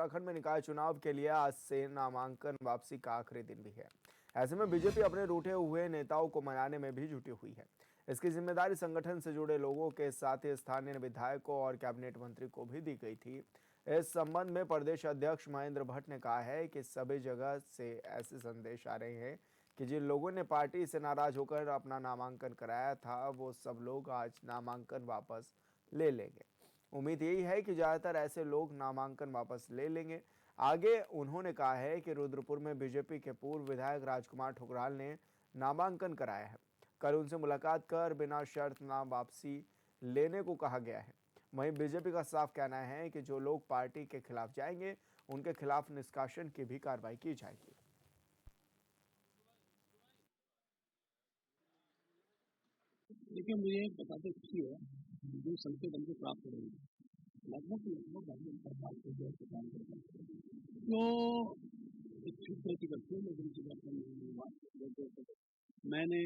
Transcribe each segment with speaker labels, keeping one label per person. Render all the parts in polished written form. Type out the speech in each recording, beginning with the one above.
Speaker 1: उत्तराखंड में निकाय चुनाव के लिए आज से नामांकन वापसी का आखिरी दिन भी है। ऐसे में बीजेपी अपने रूठे हुए नेताओं को मनाने में भी जुटी हुई है। इसकी जिम्मेदारी संगठन से जुड़े लोगों के साथ ही स्थानीय विधायकों और कैबिनेट मंत्री को भी दी गई थी। इस संबंध में प्रदेश अध्यक्ष महेंद्र भट्ट ने कहा है कि सभी जगह से ऐसे संदेश आ रहे हैं कि जिन लोगों ने पार्टी से नाराज होकर अपना नामांकन कराया था, वो सब लोग आज नामांकन वापस ले लेंगे। उम्मीद यही है कि ज्यादातर ऐसे लोग नामांकन वापस ले लेंगे। आगे उन्होंने कहा है कि रुद्रपुर में बीजेपी के पूर्व विधायक राजकुमार ठुकराल ने नामांकन कराया है। कल उनसे मुलाकात कर बिना शर्त नाम वापसी लेने को कहा गया है। वहीं बीजेपी का साफ कहना है कि जो लोग पार्टी के खिलाफ जाएंगे, उनके खिलाफ निष्कासन की भी कार्रवाई की जाएगी।
Speaker 2: देखिए, मुझे बताते खुशी है, जो संकेत हमको प्राप्त हो रही है, लगभग भारतीय जनता पार्टी जो है काम करता है। तो एक क्षेत्र की करती है, लेकिन इसी बात का मैंने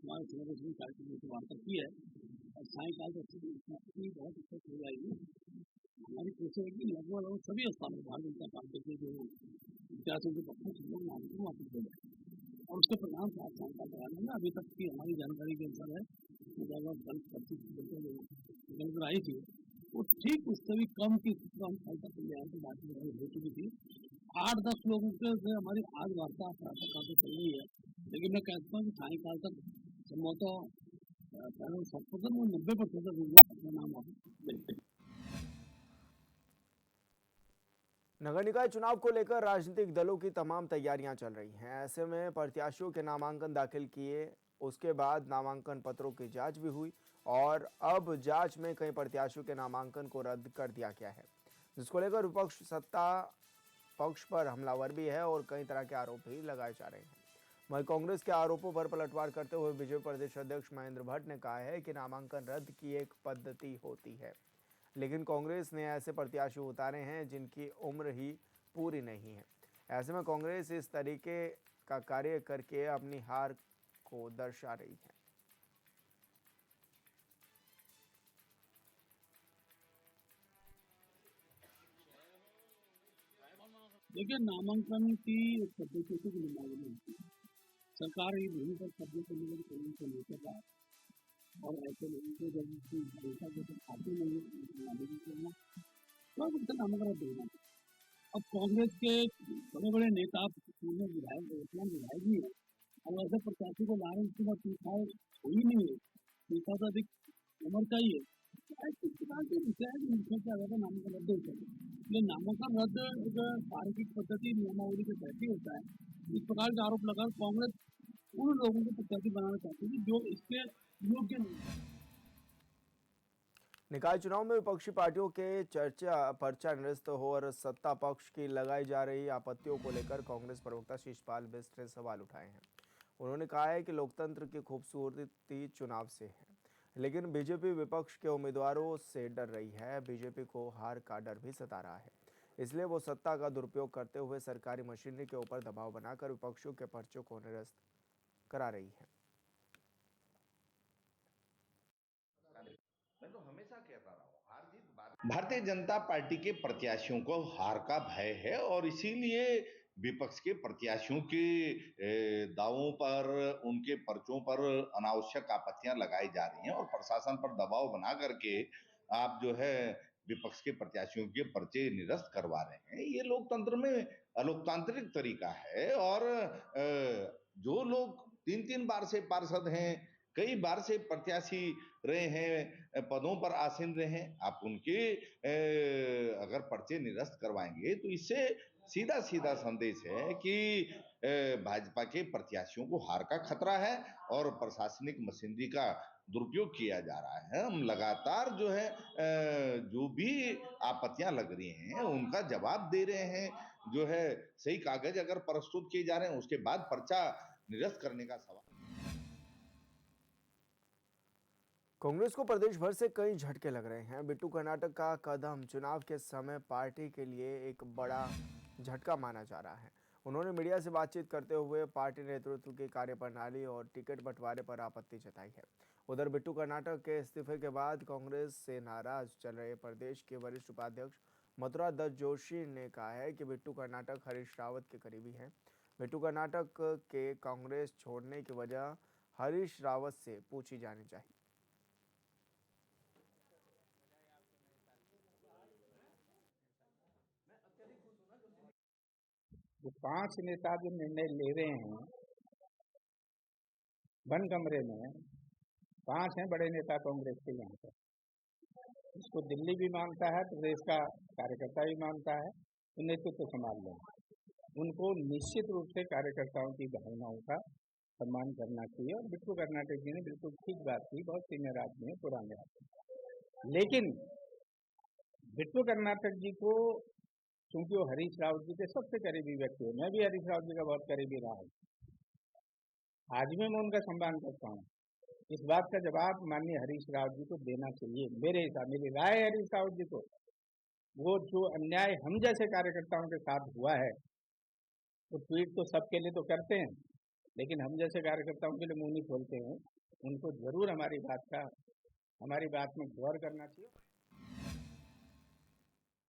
Speaker 2: हमारे संगठन कार्यक्रम में वार्ता की है और सायकाल तक इतनी बहुत दिक्कत हो जाएगी। हमारी कोशिश है कि लगभग सभी स्थानों भारतीय जनता पार्टी के जो विकास के पक्ष से लोग नागरिकों वापस हो जाए और उसके परिणाम साथ सायकाल कराने में अभी तक की हमारी जानकारी के अनुसार है लगभग 10-25% निकल आई थी। वो ठीक उससे भी कम की कम फल तक की बात हो चुकी थी। 8-10 लोगों के से हमारी आज वार्ता काफी चल रही है, लेकिन मैं कहता हूँ कि सायकाल तक संभवतः 60% और 90% लोग अपना नाम वापस लेते हैं।
Speaker 1: नगर निकाय चुनाव को लेकर राजनीतिक दलों की तमाम तैयारियां चल रही हैं। ऐसे में प्रत्याशियों के नामांकन दाखिल किए, उसके बाद नामांकन पत्रों की जांच भी हुई और अब जांच में कई प्रत्याशियों के नामांकन को रद्द कर दिया गया है, जिसको लेकर विपक्ष सत्ता पक्ष पर हमलावर भी है और कई तरह के आरोप भी लगाए जा रहे हैं। वहीं कांग्रेस के आरोपों पर पलटवार करते हुए बीजेपी प्रदेश अध्यक्ष महेंद्र भट्ट ने कहा है कि नामांकन रद्द की एक पद्धति होती है, लेकिन कांग्रेस ने ऐसे प्रत्याशी उतारे हैं जिनकी उम्र ही पूरी नहीं है। ऐसे में कांग्रेस इस तरीके का कार्य करके अपनी हार को दर्शा रही है।
Speaker 2: देखिए, नामांकन की पद्धति से मालूम होती है। सरकार ये भूमि पर कब्जे करने की कोशिश कर लेकर और ऐसे लोगों को जब उसकी जनता को खाते नहीं करना तो उनका नामांकन देना। अब कांग्रेस के बड़े बड़े नेता विधायक भी है और ऐसे प्रत्याशी को ला रहे हैं, उसके बाद तीखा हुई नहीं है, तीखा तो अधिक उम्र का ही है। इस प्रकार के विषय नामांकन रद्द हो सके। ये नामांकन रद्द एक तार्किक पद्धति नियमावली के तहत ही होता है। इस प्रकार के आरोप लगाकर कांग्रेस उन लोगों को प्रत्याशी बनाना चाहती है जो इसके योग्य नहीं।
Speaker 1: निकाय चुनाव में विपक्षी पार्टियों के पर्चा निरस्त हो और सत्ता पक्ष की लगाई जा रही आपत्तियों को लेकर कांग्रेस प्रवक्ता शिषपाल बिष्ट ने सवाल उठाए हैं। उन्होंने कहा है कि लोकतंत्र की खूबसूरती चुनाव से है, लेकिन बीजेपी विपक्ष के उम्मीदवारों से डर रही है। बीजेपी को हार का डर भी सता रहा है, इसलिए वो सत्ता का दुरुपयोग करते हुए सरकारी मशीनरी के ऊपर दबाव बनाकर विपक्षियों के पर्चों को निरस्त करा रही है।
Speaker 3: मैं तो हमेशा कहता रहा हूं, हार जीत भारतीय जनता पार्टी के प्रत्याशियों को हार का भय है और इसीलिए विपक्ष के प्रत्याशियों के दावों पर, उनके पर्चों पर अनावश्यक आपत्तियां लगाई जा रही हैं और प्रशासन पर दबाव बना करके आप जो है विपक्ष के प्रत्याशियों के पर्चे निरस्त करवा रहे हैं। ये लोकतंत्र में अलोकतांत्रिक तरीका है और जो लोग 3-3 बार से पार्षद हैं, कई बार से प्रत्याशी रहे हैं, पदों पर आसीन रहे हैं, आप उनके अगर पर्चे निरस्त करवाएंगे तो इससे सीधा सीधा संदेश है कि भाजपा के प्रत्याशियों को हार का खतरा है और प्रशासनिक मशीनरी का दुरुपयोग किया जा रहा है। हम लगातार जो है जो भी आपत्तियां लग रही हैं उनका जवाब दे रहे हैं। जो है सही कागज अगर प्रस्तुत किए जा रहे हैं उसके बाद पर्चा निरस्त करने का सवाल।
Speaker 1: कांग्रेस को प्रदेश भर से कई झटके लग रहे हैं। बिट्टू कर्नाटक का कदम चुनाव के समय पार्टी के लिए एक बड़ा झटका माना जा रहा है। उन्होंने मीडिया से बातचीत करते हुए पार्टी नेतृत्व की कार्यप्रणाली और टिकट बंटवारे पर आपत्ति जताई है। उधर बिट्टू कर्नाटक के इस्तीफे के बाद कांग्रेस से नाराज चल रहे प्रदेश के वरिष्ठ उपाध्यक्ष मथुरा दत्त जोशी ने कहा है कि बिट्टू कर्नाटक हरीश रावत के करीबी हैं। बिट्टू कर्नाटक के कांग्रेस छोड़ने की वजह हरीश रावत से पूछी जानी चाहिए।
Speaker 4: जो 5 नेता जो निर्णय ले रहे हैं बंद कमरे में, 5 हैं बड़े नेता कांग्रेस के यहाँ पर, इसको दिल्ली भी मानता है, प्रदेश का कार्यकर्ता भी मानता है, तो नेतृत्व संभाल लें। उनको निश्चित रूप से कार्यकर्ताओं की भावनाओं का सम्मान करना चाहिए। और बिट्टू कर्नाटक जी ने बिल्कुल ठीक बात की, बहुत सीनियर आदमी है, पुराने आदमी। लेकिन बिट्टू कर्नाटक जी को, क्योंकि वो हरीश रावत जी के सबसे करीबी व्यक्ति है, मैं भी हरीश रावत जी का बहुत करीबी रहा हूँ, आज भी मैं उनका सम्मान करता हूँ। इस बात का जवाब माननीय हरीश रावत जी को देना चाहिए। मेरे हिसाब, मेरी राय है हरीश रावत जी को, वो जो अन्याय हम जैसे कार्यकर्ताओं के साथ हुआ है, वो ट्वीट तो सबके लिए तो करते हैं, लेकिन हम जैसे कार्यकर्ताओं के लिए मुंह नहीं खोलते हैं। उनको जरूर हमारी बात में गौर करना चाहिए।